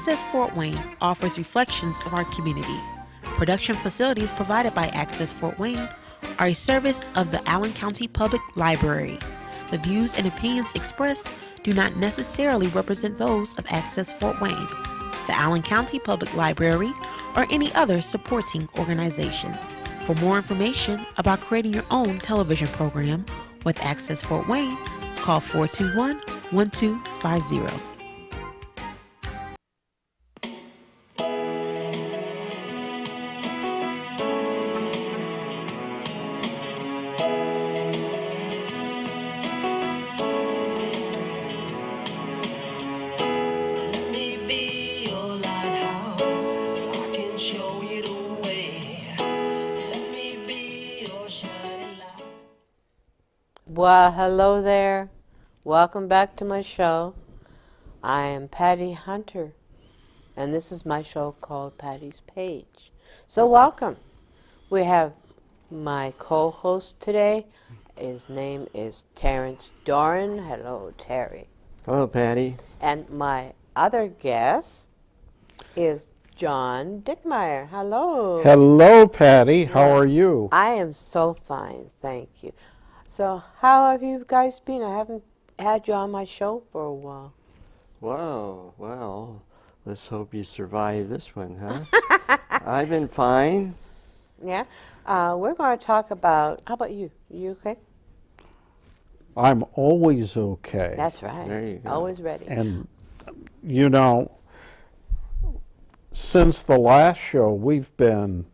Access Fort Wayne offers reflections of our community. Production facilities provided by Access Fort Wayne are a service of the Allen County Public Library. The views and opinions expressed do not necessarily represent those of Access Fort Wayne, the Allen County Public Library, or any other supporting organizations. For more information about creating your own television program with Access Fort Wayne, call 421-1250. Well, hello there. Welcome back to my show. I am Patty Hunter, and this is my show called Patty's Page. So welcome. We have my co-host today. His name is Terrence Doran. Hello, Terry. Hello, Patty. And my other guest is John Dickmeyer. Hello. Hello, Patty. How are you? I am so fine, thank you. So how have you guys been? I haven't had you on my show for a while. Whoa, well, let's hope you survive this one, huh? I've been fine. Yeah? We're going to talk about, how about you? You okay? I'm always okay. That's right. There you go. Always ready. And, you know, since the last show, we've been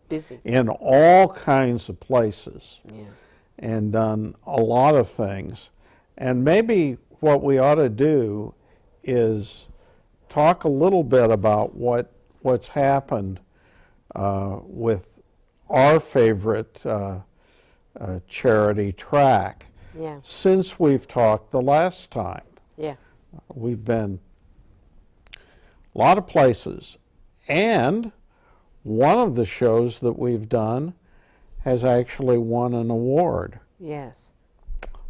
Busy. in all kinds of places. Yeah. And done a lot of things. And maybe what we ought to do is talk a little bit about what's happened with our favorite charity track since we've talked the last time. Yeah. We've been a lot of places. And one of the shows that we've done has actually won an award. Yes.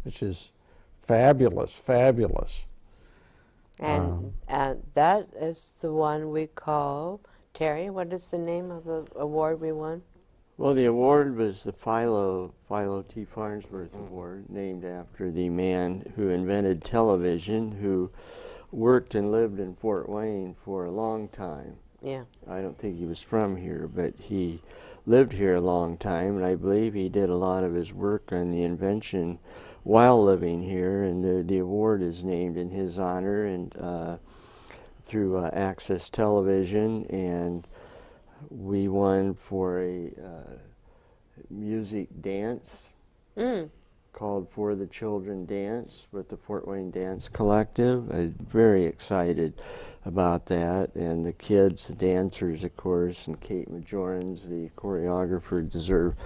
Which is fabulous, fabulous. And that is the one we call, Terry, what is the name of the award we won? Well, the award was the Philo T. Farnsworth Award, named after the man who invented television, who worked and lived in Fort Wayne for a long time. Yeah. I don't think he was from here, but he lived here a long time, and I believe he did a lot of his work on the invention while living here, and the award is named in his honor and through Access Television, and we won for a music dance called For the Children Dance with the Fort Wayne Dance Collective. I'm very excited about that, and the kids, the dancers, of course, and Kate Majorans, the choreographer, deserve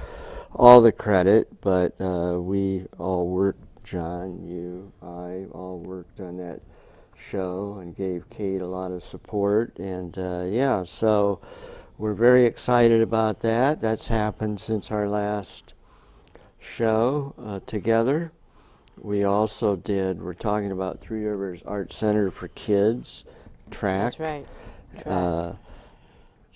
all the credit, but we all worked, John, you, I, all worked on that show and gave Kate a lot of support, and yeah, so we're very excited about that. That's happened since our last show together. We also we're talking about Three Rivers Art Center for Kids track. That's right. As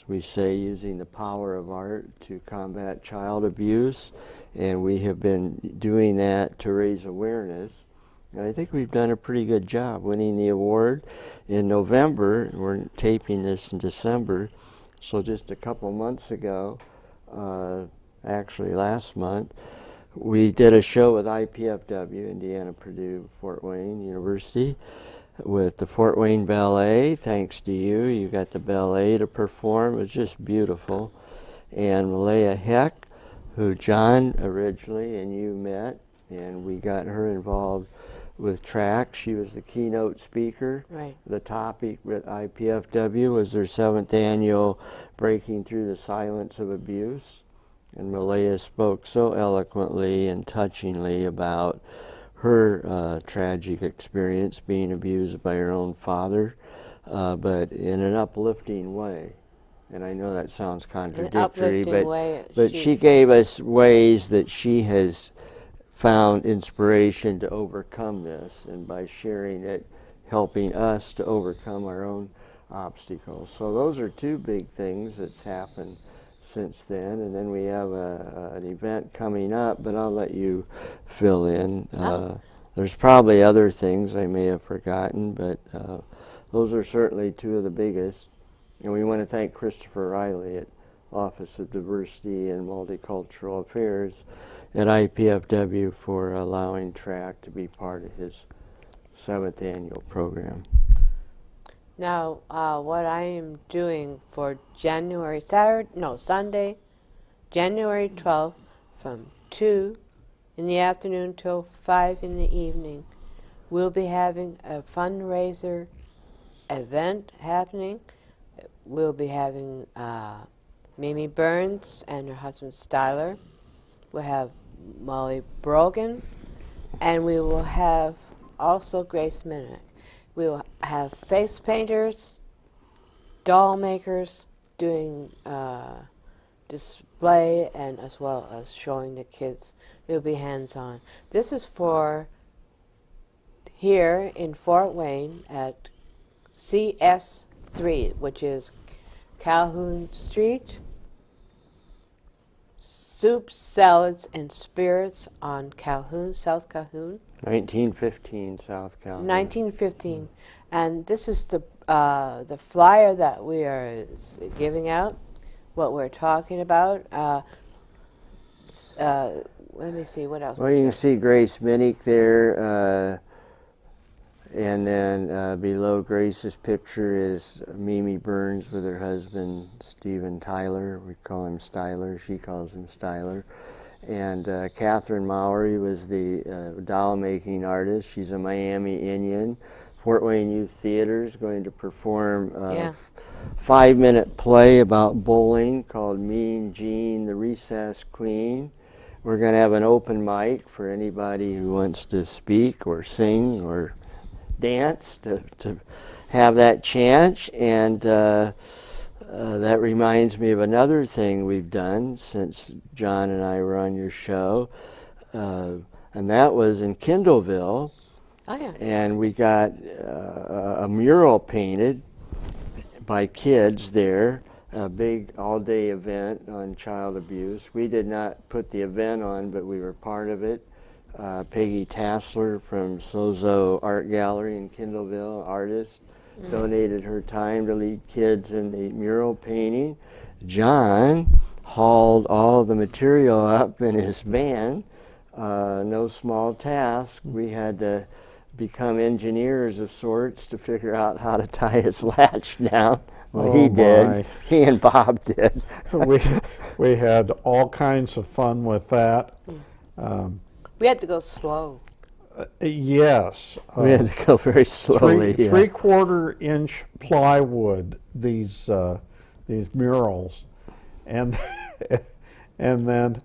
we say, using the power of art to combat child abuse, and we have been doing that to raise awareness. And I think we've done a pretty good job winning the award in November. We're taping this in December, so just a couple months ago, actually last month, we did a show with IPFW, Indiana, Purdue, Fort Wayne University, with the Fort Wayne Ballet. Thanks to you, you got the ballet to perform. It was just beautiful. And Malaya Heck, who John originally and you met, and we got her involved with track. She was the keynote speaker. Right. The topic with IPFW was their 7th annual Breaking Through the Silence of Abuse. And Malaya spoke so eloquently and touchingly about her tragic experience being abused by her own father, but in an uplifting way. And I know that sounds contradictory, but she gave us ways that she has found inspiration to overcome this, and by sharing it, helping us to overcome our obstacles. So those are two big things that's happened since then. And then we have an event coming up, but I'll let you fill in. There's probably other things I may have forgotten, but those are certainly two of the biggest. And we want to thank Christopher Riley at Office of Diversity and Multicultural Affairs at IPFW for allowing TRAC to be part of his 7th annual program. Now, what I am doing for Sunday, January 12th, from 2 in the afternoon till 5 in the evening, we'll be having a fundraiser event happening. We'll be having Mimi Burns and her husband Styler. We'll have Molly Brogan, and we will have also Grace Minnick. We will have face painters, doll makers doing display, and as well as showing the kids. It'll be hands-on. This is for here in Fort Wayne at CS3, which is Calhoun Street. Soups, Salads, and Spirits on Calhoun, South Calhoun. 1915 South Calhoun. 1915. And this is the flyer that we are giving out, what we're talking about. Let me see, what else? Well, you can see Grace Minnick there, and then below Grace's picture is Mimi Burns with her husband, Stephen Tyler. We call him Styler. She calls him Styler. And Catherine Mowry was the doll-making artist. She's a Miami Indian. Fort Wayne Youth Theater is going to perform a 5-minute play about bowling called Mean Jean, the Recess Queen. We're going to have an open mic for anybody who wants to speak or sing or dance to have that chance. And that reminds me of another thing we've done since John and I were on your show, and that was in Kindleville. Oh, yeah. And we got a mural painted by kids there, a big all-day event on child abuse. We did not put the event on, but we were part of it. Peggy Tassler from Sozo Art Gallery in Kindleville, artist, donated her time to lead kids in the mural painting. John hauled all the material up in his van. No small task. We had to become engineers of sorts to figure out how to tie his latch down. Well, he did. He and Bob did. we had all kinds of fun with that. We had to go slow. Yes. We had to go very slowly. 3/4 inch plywood, these murals. And and then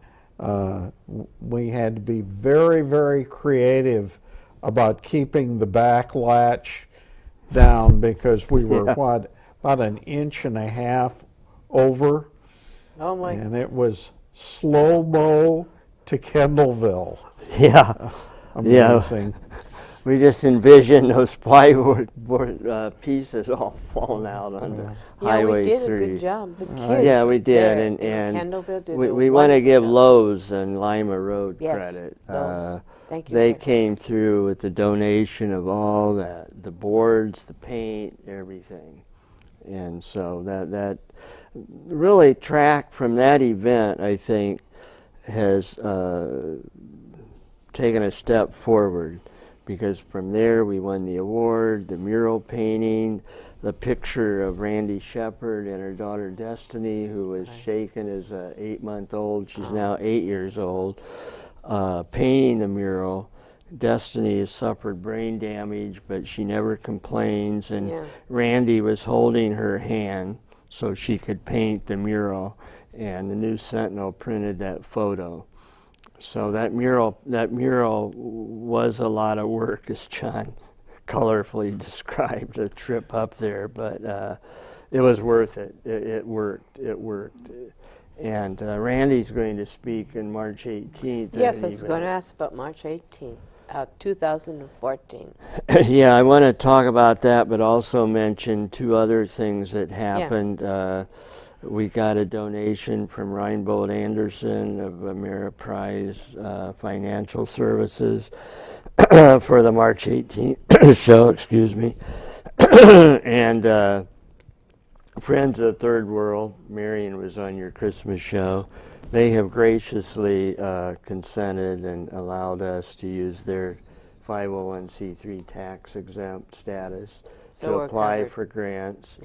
we had to be very, very creative about keeping the back latch down because we were about 1.5 inches over. Oh my! And it was slow-mo to Kendallville. Yeah. Amazing. Yeah. We just envisioned those plywood pieces all falling out onto Highway 3. Yeah, we did a good job. The kids yeah, we did, there and Kendallville did we want to give job. Lowe's and Lima Road Yes, credit. Lowe's. Thank you, They sir. came through with the donation of all that, the boards, the paint, everything. And so that really track from that event, I think, has taken a step forward, because from there we won the award, the mural painting, the picture of Randy Shepard and her daughter Destiny, who was shaken as a 8-month-old. She's now 8 years old, painting the mural. Destiny has suffered brain damage, but she never complains, and Randy was holding her hand so she could paint the mural, and the News Sentinel printed that photo. So that mural was a lot of work, as John colorfully described the trip up there, but it was worth it. It worked. And Randy's going to speak on March 18th. Yes, I was going to ask about March 18th. 2014. Yeah, I want to talk about that, but also mention two other things that happened. We got a donation from Reinbold Anderson of Ameriprise Financial Services for the March 18th show, excuse me. And Friends of the Third World, Marion was on your Christmas show. They have graciously consented and allowed us to use their 501c3 tax exempt status to apply for grants.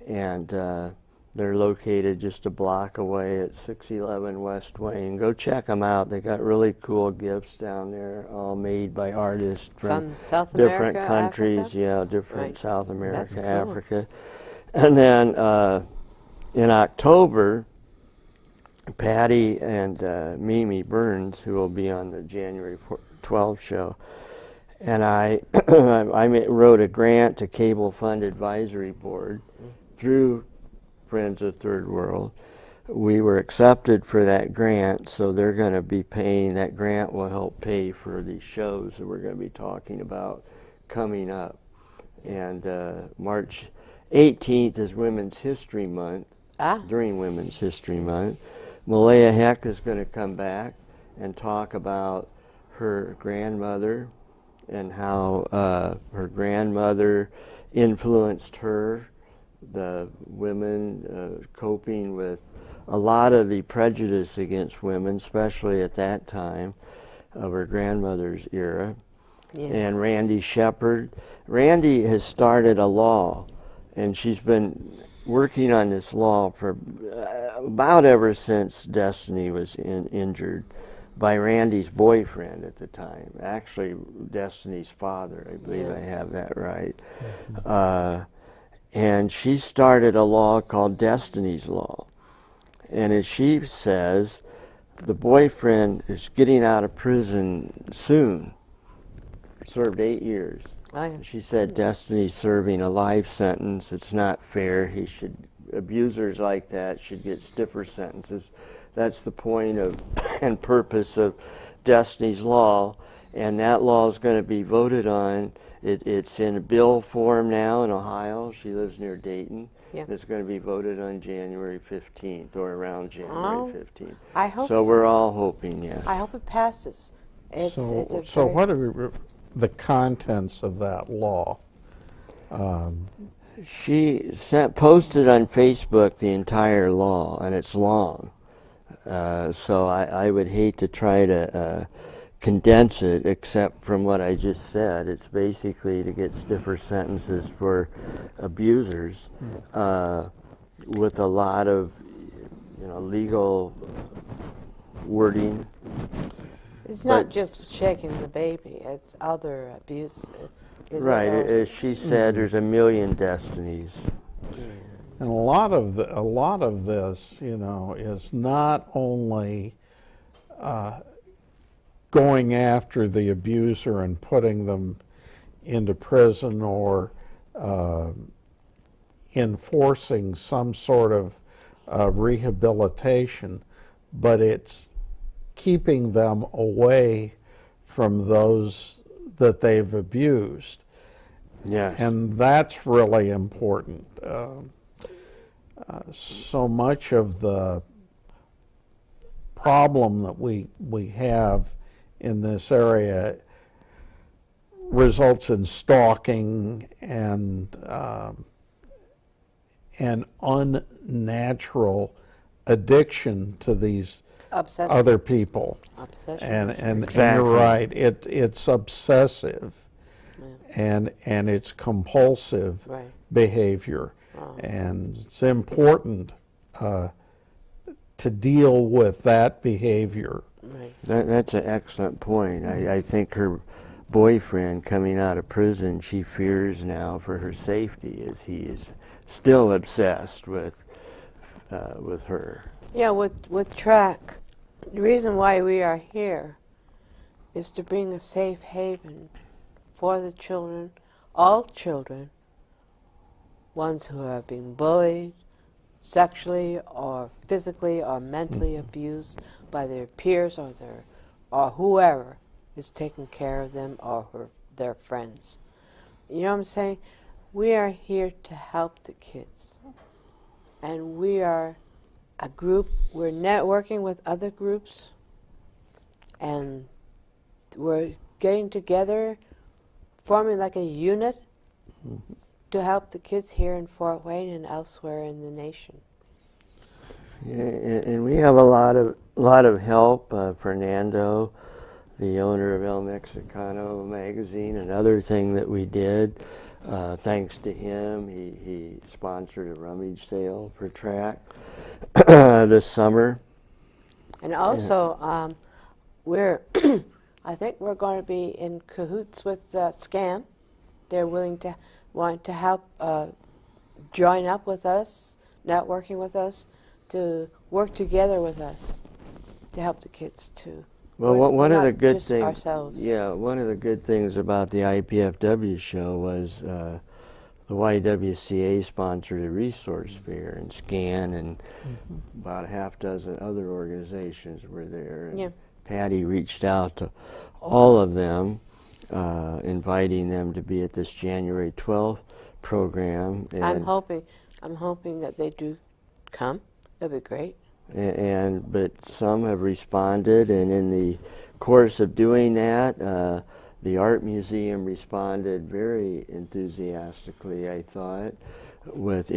And they're located just a block away at 611 West Wayne. Go check them out. They got really cool gifts down there, all made by artists from South different America, countries. Africa? Yeah, different Right. South America, That's cool. Africa. And then in October, Patty and Mimi Burns, who will be on the January 12th show, and I wrote a grant to Cable Fund Advisory Board through Friends of Third World. We were accepted for that grant, so they're going to be paying, that grant will help pay for these shows that we're going to be talking about coming up. And March 18th is Women's History Month. During Women's History Month, Malaya Heck is going to come back and talk about her grandmother and how her grandmother influenced her, the women coping with a lot of the prejudice against women, especially at that time of her grandmother's era. And Randy Shepard. Randy has started a law, and she's been working on this law for about ever since Destiny was injured by Randy's boyfriend at the time. Actually, Destiny's father, I believe I have that right. And she started a law called Destiny's Law. And as she says, the boyfriend is getting out of prison soon. Served 8 years. She said Destiny's serving a life sentence. It's not fair. Abusers like that should get stiffer sentences. That's the point of and purpose of Destiny's Law. And that law is going to be voted on. It's in a bill form now in Ohio. She lives near Dayton. It's going to be voted on January 15th or around January 15th. I hope so. We're all hoping, yes. I hope it passes. So what are the contents of that law? She posted on Facebook the entire law, and it's long. So I would hate to try to condense it, except from what I just said. It's basically to get stiffer sentences for abusers, with a lot of legal wording. It's not just shaking the baby; it's other abuse. Right, as she said, there's a million destinies. And a lot of this, is not only going after the abuser and putting them into prison or enforcing some sort of rehabilitation, but it's keeping them away from those that they've abused. Yes. And that's really important. So much of the problem that we have in this area results in stalking and an unnatural addiction to these other people. Obsession. And Exactly. you're right, it's obsessive and it's compulsive behavior. And it's important to deal with that behavior. That's an excellent point. I think her boyfriend coming out of prison, she fears now for her safety, as he is still obsessed with her. Yeah, with track, the reason why we are here is to bring a safe haven for the children, all children, ones who are being bullied, sexually or physically or mentally abused by their peers or whoever is taking care of them or their friends. You know what I'm saying? We are here to help the kids. And we are a group, we're networking with other groups, and we're getting together, forming like a unit to help the kids here in Fort Wayne and elsewhere in the nation. Yeah, and we have a lot of help. Fernando, the owner of El Mexicano magazine, another thing that we did, thanks to him, he sponsored a rummage sale for track this summer. And also, we're I think we're going to be in cahoots with SCAN. They're want to help join up with us, networking with us, to work together with us to help the kids too. Well, one of the good things, ourselves. yeah, one of the good things about the IPFW show was the YWCA sponsored a resource fair, and SCAN and about a half dozen other organizations were there. And yeah. Patty reached out to all of them, inviting them to be at this January 12th program. And I'm hoping that they do come. That'd be great. But some have responded, and in the course of doing that, the Art Museum responded very enthusiastically, I thought, with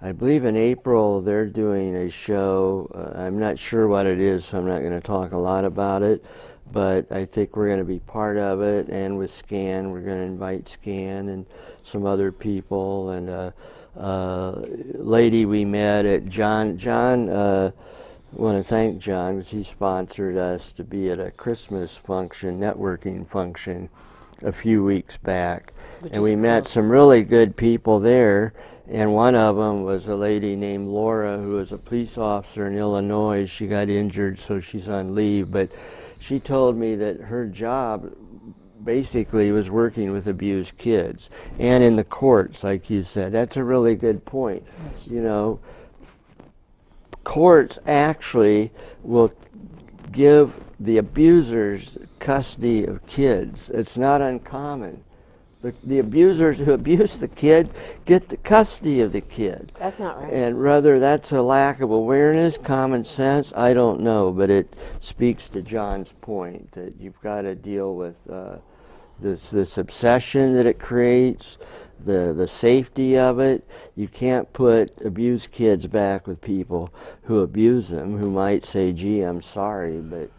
I believe in April they're doing a show. I'm not sure what it is, so I'm not going to talk a lot about it, but I think we're going to be part of it, and with SCAN, we're going to invite SCAN and some other people, and lady we met at John, I want to thank John because he sponsored us to be at a Christmas function, networking function, a few weeks back. And we met some really good people there, and one of them was a lady named Laura who was a police officer in Illinois. She got injured, so she's on leave, but she told me that her job basically was working with abused kids and in the courts, like you said. That's a really good point. Yes. You know, courts actually will give the abusers custody of kids. It's not uncommon. The abusers who abuse the kid get the custody of the kid. That's not right. And whether that's a lack of awareness, common sense, I don't know, but it speaks to John's point that you've got to deal with this obsession that it creates, the safety of it. You can't put abused kids back with people who abuse them, who might say, gee, I'm sorry, but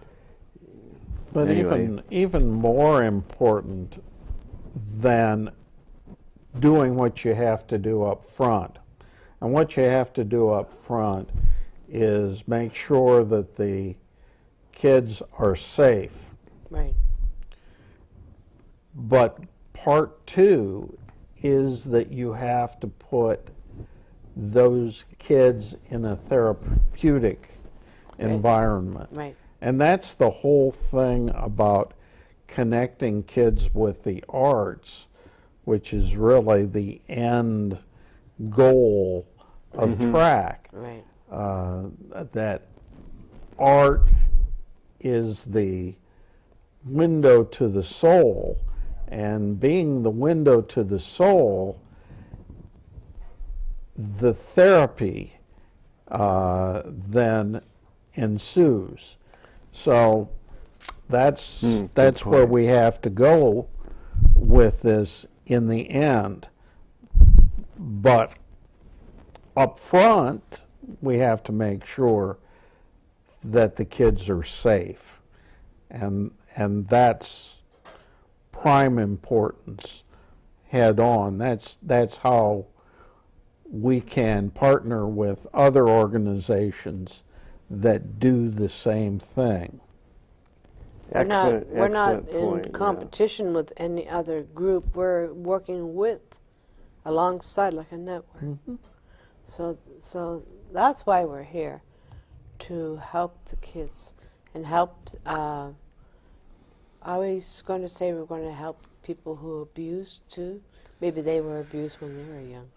anyway. even more important than doing what you have to do up front. And what you have to do up front is make sure that the kids are safe. Right. But part two is that you have to put those kids in a therapeutic environment. Right. And that's the whole thing about connecting kids with the arts, which is really the end goal of track. Right. That art is the window to the soul, and being the window to the soul, the therapy then ensues. So that's where we have to go with this in the end. But up front, we have to make sure that the kids are safe, and that's prime importance head on. That's how we can partner with other organizations that do the same thing. We're not point, in competition with any other group. We're working alongside like a network. So that's why we're here, to help the kids and help. I was going to say we're going to help people who abuse too. Maybe they were abused when they were young.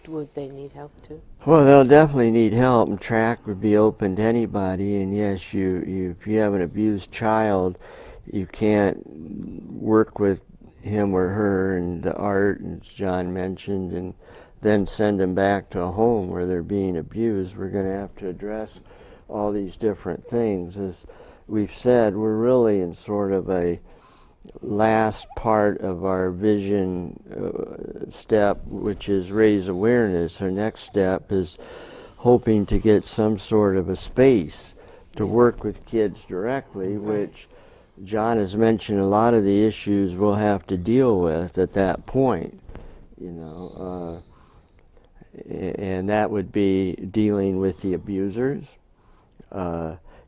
Would they need help too? Well, they'll definitely need help, and track would be open to anybody. And yes, if you have an abused child, you can't work with him or her and the art, as John mentioned, and then send them back to a home where they're being abused. We're going to have to address all these different things. As we've said, we're really in sort of a last part of our vision step, which is raise awareness. Our next step is hoping to get some sort of a space to work with kids directly, which John has mentioned a lot of the issues we'll have to deal with at that point, and that would be dealing with the abusers,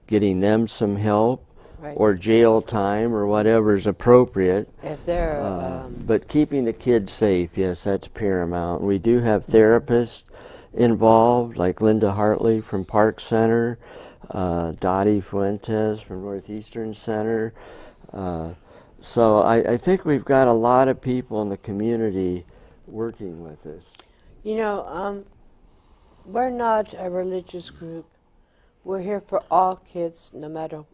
getting them some help, or jail time, or whatever's appropriate. If they're, but keeping the kids safe, yes, that's paramount. We do have therapists involved, like Linda Hartley from Park Center, Dottie Fuentes from Northeastern Center. So I think we've got a lot of people in the community working with us. We're not a religious group. We're here for all kids, no matter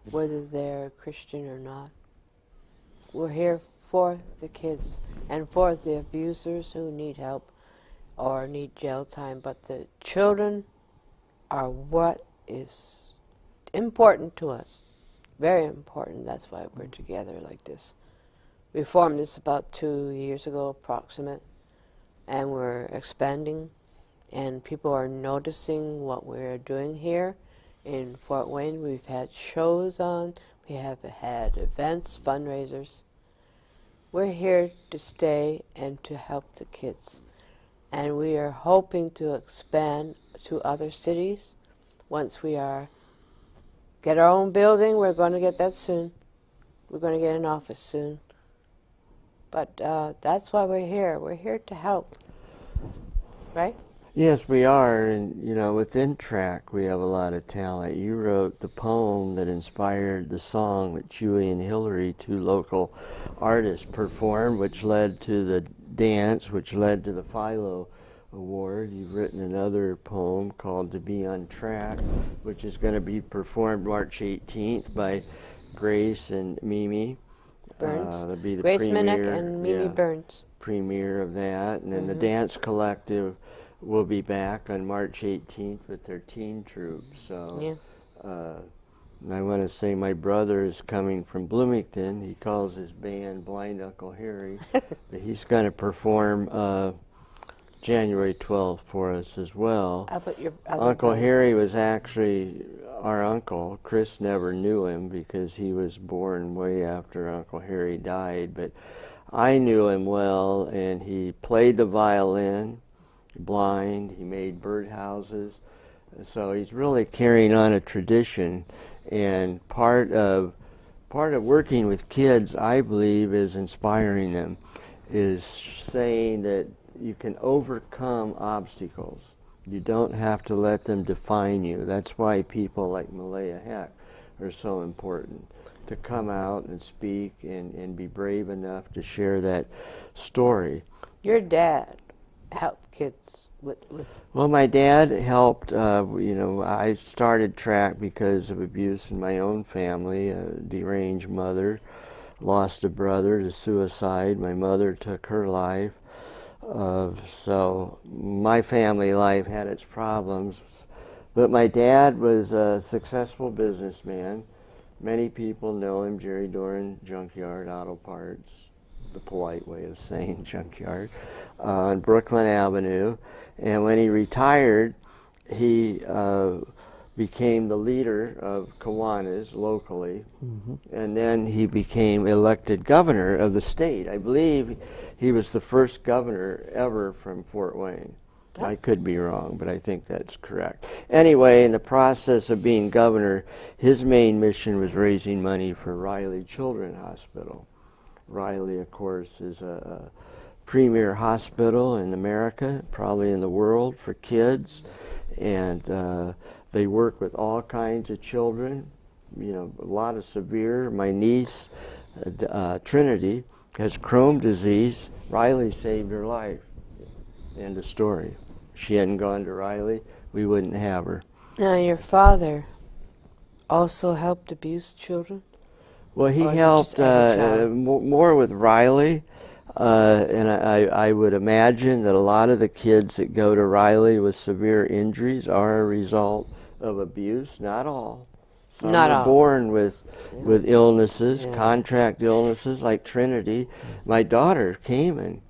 whether they're Christian or not. We're here for the kids and for the abusers who need help or need jail time. But the children are what is important to us. Very important. That's why we're together like this. We formed this about 2 years ago, approximate, and we're expanding, and people are noticing what we're doing here. In Fort Wayne, we've had shows on, we have had events, fundraisers. We're here to stay and to help the kids. And we are hoping to expand to other cities once we get our own building. We're going to get that soon. We're going to get an office soon. But that's why we're here. We're here to help. Right? Yes, we are, and within track we have a lot of talent. You wrote the poem that inspired the song that Chewy and Hillary, two local artists, performed, which led to the dance, which led to the Philo Award. You've written another poem called To Be on Track, which is going to be performed March 18th by Grace and Mimi Burns. That'll be the Grace premiere, Minnick and Mimi Burns. Premiere of that, and then the Dance Collective will be back on March 18th with their teen troupe. So I want to say my brother is coming from Bloomington. He calls his band Blind Uncle Harry. But he's going to perform January 12th for us as well. How about your other Uncle brother? Harry was actually our uncle. Chris never knew him because he was born way after Uncle Harry died. But I knew him well, and he played the violin, blind. He made birdhouses. So he's really carrying on a tradition. And part of working with kids, I believe, is inspiring them, is saying that you can overcome obstacles. You don't have to let them define you. That's why people like Malaya Heck are so important, to come out and speak and be brave enough to share that story. Your dad helped kids with Well, my dad helped, I started track because of abuse in my own family. A deranged mother, lost a brother to suicide. My mother took her life. So my family life had its problems. But my dad was a successful businessman. Many people know him, Jerry Doran Junkyard Auto Parts, the polite way of saying junkyard, on Brooklyn Avenue. And when he retired, he became the leader of Kiwanis locally, and then he became elected governor of the state. I believe he was the first governor ever from Fort Wayne. I could be wrong, but I think that's correct. Anyway, in the process of being governor, his main mission was raising money for Riley Children's Hospital. Riley, of course, is a premier hospital in America, probably in the world, for kids, and they work with all kinds of children, a lot of severe. My niece, Trinity, has Crohn's disease. Riley saved her life. End of story. If she hadn't gone to Riley, we wouldn't have her. Now, your father also helped abused children? Well, he Or is it helped just every child? more with Riley, and I would imagine that a lot of the kids that go to Riley with severe injuries are a result of abuse. Not all. Some Not are all. born with illnesses, Yeah. contract illnesses like Trinity. My daughter came and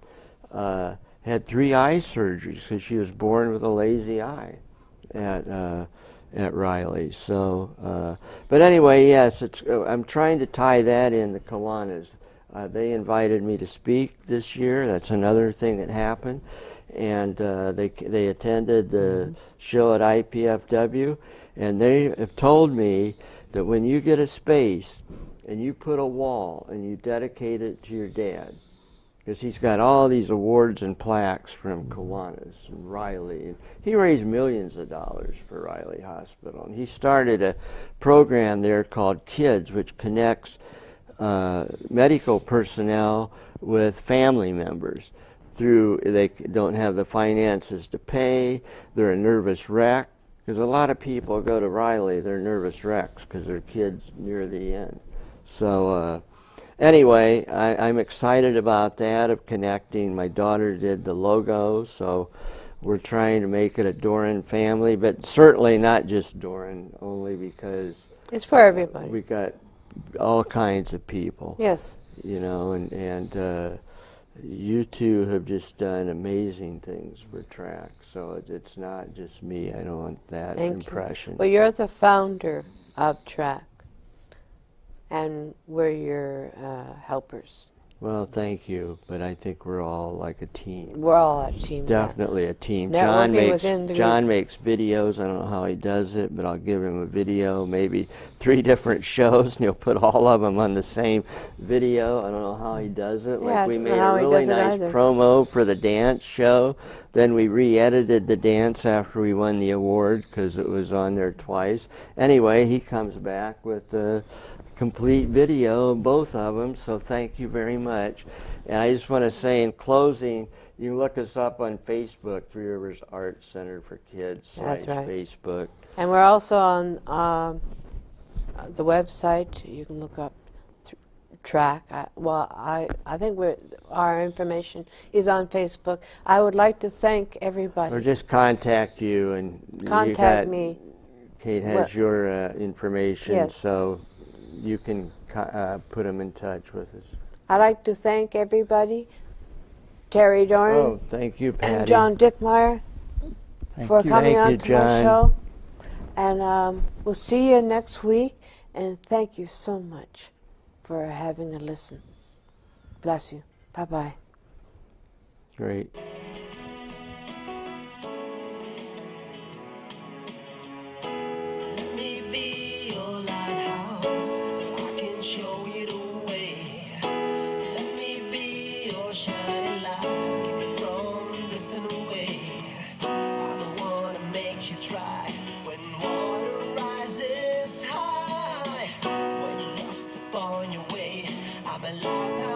had 3 eye surgeries because she was born with a lazy eye at Riley. So, but anyway, yes, I'm trying to tie that in the Kiwanis. They invited me to speak this year. That's another thing that happened, and they attended the show at IPFW, and they have told me that when you get a space and you put a wall and you dedicate it to your dad, because he's got all these awards and plaques from Kiwanis and Riley, and he raised millions of dollars for Riley Hospital, and he started a program there called KIDS, which connects medical personnel with family members. They don't have the finances to pay, they're a nervous wreck, because a lot of people go to Riley, they're nervous wrecks because their kids near the end. So anyway, I'm excited about that, of connecting. My daughter did the logo, so we're trying to make it a Doran family, but certainly not just Doran, only because It's for everybody. we got all kinds of people. Yes. You know, and you two have just done amazing things for track, so it's not just me. I don't want that impression. Well, you're the founder of track, and we're your helpers. Well, thank you, but I think we're all like a team. We're all a team. Definitely a team. Networking within the John group. makes videos. I don't know how he does it, but I'll give him a video, maybe 3 different shows, and he'll put all of them on the same video. I don't know how he does it. Yeah, I Like we don't know made how a he really does it nice either. promo for the dance show. Then we re-edited the dance after we won the award because it was on there twice. Anyway, he comes back with the complete video of both of them, so thank you very much. And I just want to say in closing, you can look us up on Facebook, Three Rivers Art Center for Kids That's right. Facebook. And we're also on the website. You can look up track. I think our information is on Facebook. I would like to thank everybody. Or just contact you, and Contact me. Kate has your information, Yes. so you can put them in touch with us. I'd like to thank everybody, Terry Doran Oh, thank you, Patty. and John Dickmeyer for coming Thank on you, to John. my show. And we'll see you next week. And thank you so much for having a listen. Bless you. Bye-bye. Great. Let me be your lighthouse, so I can show you the way. Let me be your shining light, keep you from drifting away. I'm the one that makes you try when water rises high. When you're lost upon your way, I'm a lighthouse.